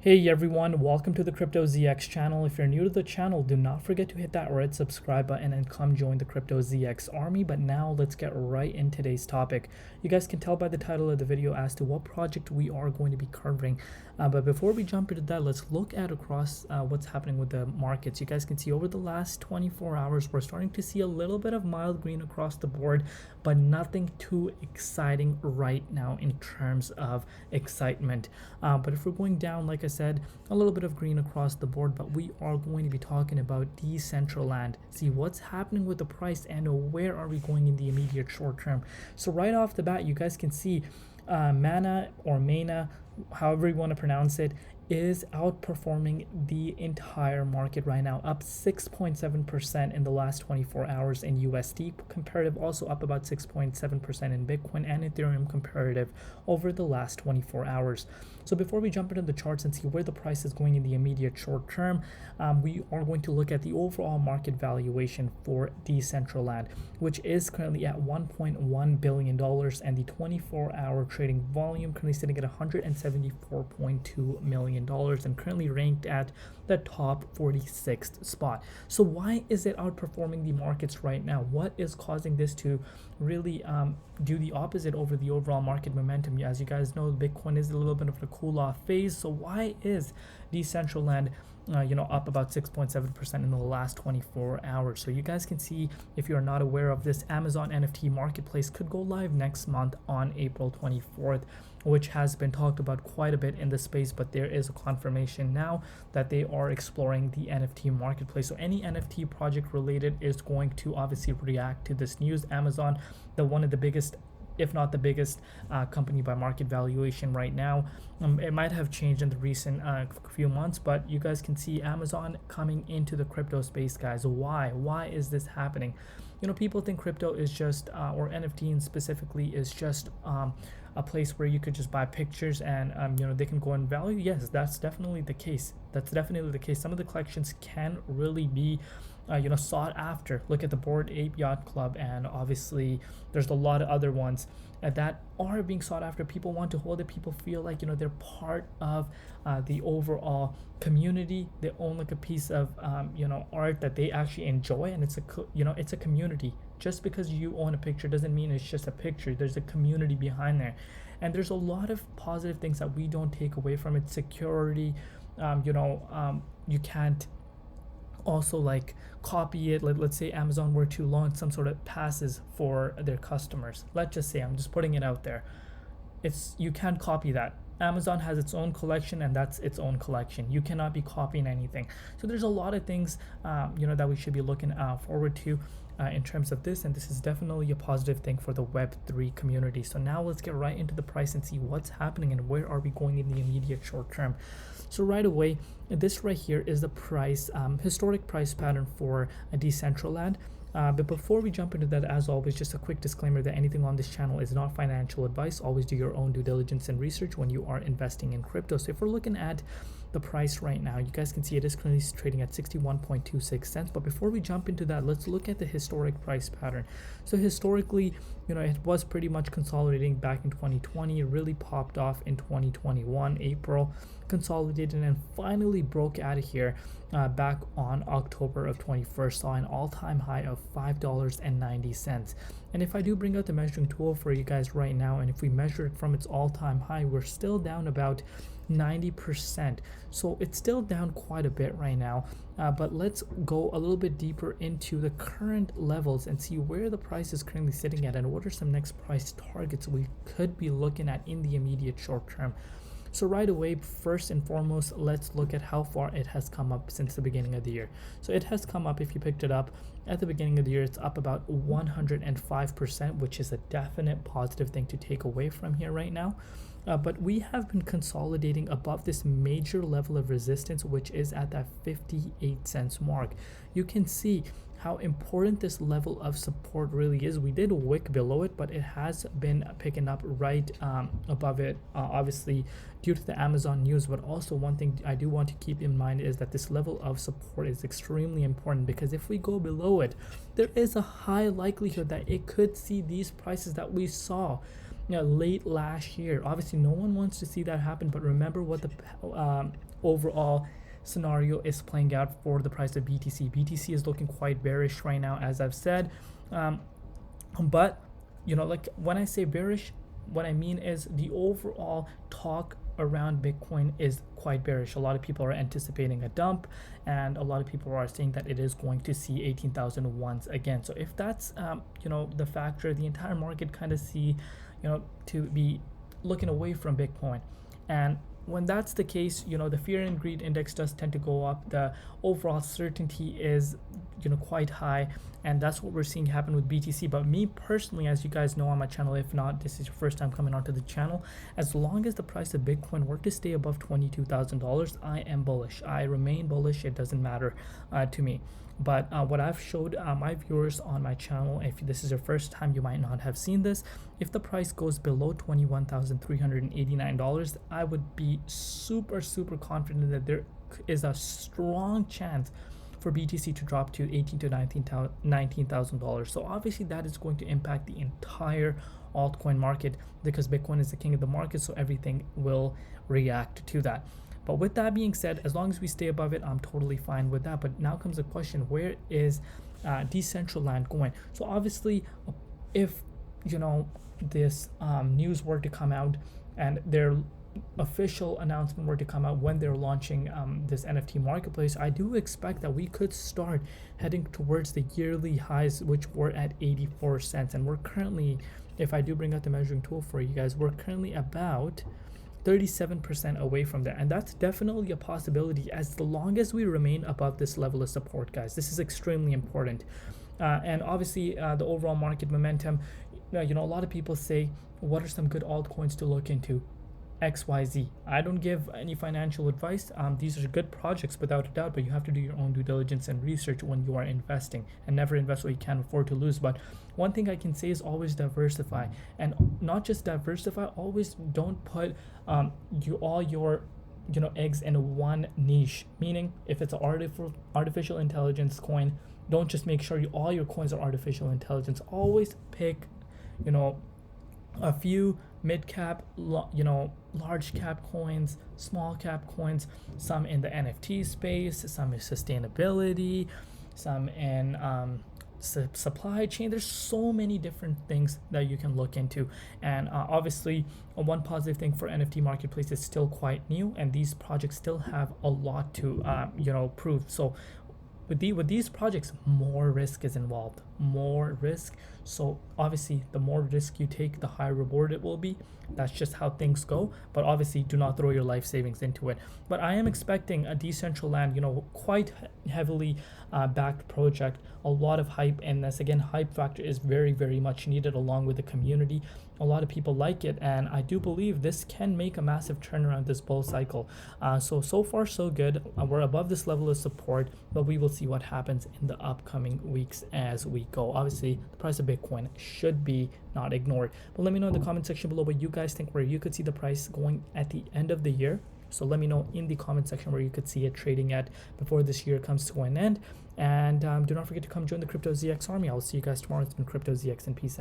Hey everyone, welcome to the Crypto ZX channel. If you're new to the channel, do not forget to hit that red subscribe button and come join the Crypto ZX army. But now let's get right in today's topic. You guys can tell by the title of the video as to what project we are going to be covering. But before we jump into that, let's look at across what's happening with the markets. You guys can see over the last 24 hours, we're starting to see a little bit of mild green across the board, but nothing too exciting right now in terms of excitement. But if we're going down, like I said, a little bit of green across the board, but we are going to be talking about Decentraland. See what's happening with the price and where are we going in the immediate short term. So right off the bat, you guys can see Mana or Mana, however you want to pronounce it, is outperforming the entire market right now, up 6.7% in the last 24 hours in USD comparative, also up about 6.7% in Bitcoin and Ethereum comparative over the last 24 hours. So before we jump into the charts and see where the price is going in the immediate short term, we are going to look at the overall market valuation for Decentraland, which is currently at $1.1 billion, and the 24-hour trading volume currently sitting at $174.2 million and currently ranked at the top 46th spot. So why is it outperforming the markets right now? What is causing this to really do the opposite over the overall market momentum? As you guys know, Bitcoin is a little bit of a cool off phase. So why is Decentraland up about 6.7% in the last 24 hours? So you guys can see, if you're not aware of this, Amazon NFT marketplace could go live next month on April 24th, which has been talked about quite a bit in the space, but there is a confirmation now that they are exploring the NFT marketplace. So any NFT project related is going to obviously react to this news. Amazon, one of the biggest, if not the biggest company by market valuation right now. It might have changed in the recent few months, but you guys can see Amazon coming into the crypto space, guys. Why is this happening? People think crypto is just or NFT specifically is just a place where you could just buy pictures and they can go in value. Yes, that's definitely the case. Some of the collections can really be sought after. Look at the Bored Ape Yacht Club, and obviously there's a lot of other ones that are being sought after. People want to hold it. People feel like they're part of the overall community. They own like a piece of art that they actually enjoy, and it's a community. Just because you own a picture doesn't mean it's just a picture. There's a community behind there, and there's a lot of positive things that we don't take away from it. Security, you can't also like copy it. Let's say Amazon were to launch some sort of passes for their customers. Let's just say, I'm just putting it out there, you can't copy that. Amazon has its own collection, and that's its own collection. You cannot be copying anything. So there's a lot of things that we should be looking forward to in terms of this, and this is definitely a positive thing for the Web3 community. So now let's get right into the price and see what's happening and where are we going in the immediate short term. So right away, this right here is the price, historic price pattern for Decentraland. But before we jump into that, as always, just a quick disclaimer that anything on this channel is not financial advice. Always do your own due diligence and research when you are investing in crypto. So if we're looking at the price right now, you guys can see it is currently trading at 61.26 cents. But before we jump into that, let's look at the historic price pattern. So historically, it was pretty much consolidating back in 2020. It really popped off in 2021, April, consolidated, and finally broke out of here back on October of 21st, saw an all-time high of $5.90. And if I do bring out the measuring tool for you guys right now, and if we measure it from its all-time high, we're still down about 90%. So it's still down quite a bit right now, but let's go a little bit deeper into the current levels and see where the price is currently sitting at and what are some next price targets we could be looking at in the immediate short term. So right away, first and foremost, let's look at how far it has come up since the beginning of the year. So it has come up, if you picked it up at the beginning of the year, it's up about 105%, which is a definite positive thing to take away from here right now. But we have been consolidating above this major level of resistance, which is at that 58 cents mark. You can see how important this level of support really is. We did wick below it, but it has been picking up right above it, obviously due to the Amazon news. But also one thing I do want to keep in mind is that this level of support is extremely important, because if we go below it, there is a high likelihood that it could see these prices that we saw late last year. Obviously, no one wants to see that happen, but remember what the overall scenario is playing out for the price of BTC. BTC is looking quite bearish right now, as I've said. But like when I say bearish, what I mean is the overall talk around Bitcoin is quite bearish. A lot of people are anticipating a dump, and a lot of people are saying that it is going to see 18,000 once again. So if that's the factor, the entire market kind of see to be looking away from Bitcoin. And when that's the case, the fear and greed index does tend to go up. The overall certainty is quite high, and that's what we're seeing happen with BTC. But me personally, as you guys know on my channel, if not, this is your first time coming onto the channel, as long as the price of Bitcoin were to stay above $22,000, I am bullish. I remain bullish. It doesn't matter to me. But what I've showed my viewers on my channel, if this is your first time, you might not have seen this. If the price goes below $21,389, I would be super confident that there is a strong chance for BTC to drop to $18,000 to $19,000. So obviously that is going to impact the entire altcoin market, because Bitcoin is the king of the market, so everything will react to that. But with that being said, as long as we stay above it, I'm totally fine with that. But now comes the question, where is Decentraland going? So obviously, if this news were to come out and their official announcement were to come out when they're launching this NFT marketplace, I do expect that we could start heading towards the yearly highs, which were at 84 cents. And we're currently, if I do bring out the measuring tool for you guys, we're currently about 37% away from that, and that's definitely a possibility as long as we remain above this level of support, guys. This is extremely important. And obviously the overall market momentum, a lot of people say, what are some good altcoins to look into? XYZ. I don't give any financial advice. These are good projects without a doubt, but you have to do your own due diligence and research when you are investing, and never invest what you can't afford to lose. But one thing I can say is always diversify, and not just diversify, always don't put all your eggs in one niche. Meaning, if it's an artificial intelligence coin, don't just make sure all your coins are artificial intelligence. Always pick a few mid-cap, large cap coins, small cap coins, some in the NFT space, some in sustainability, some in supply chain. There's so many different things that you can look into. And obviously one positive thing for NFT marketplace is still quite new, and these projects still have a lot to prove. So with these projects, more risk is involved, more risk. So obviously the more risk you take, the higher reward it will be. That's just how things go. But obviously do not throw your life savings into it. But I am expecting a Decentraland, quite heavily backed project, a lot of hype. And this, again, hype factor is very much needed along with the community. A lot of people like it, and I do believe this can make a massive turnaround this bull cycle. So far so good. We're above this level of support, but we will see what happens in the upcoming weeks as we go. Obviously the price of Bitcoin should be not ignored, but let me know in the comment section below what you guys think, where you could see the price going at the end of the year. So let me know in the comment section where you could see it trading at before this year comes to an end. And do not forget to come join the Crypto ZX army. I will see you guys tomorrow. It's been Crypto ZX, and peace out.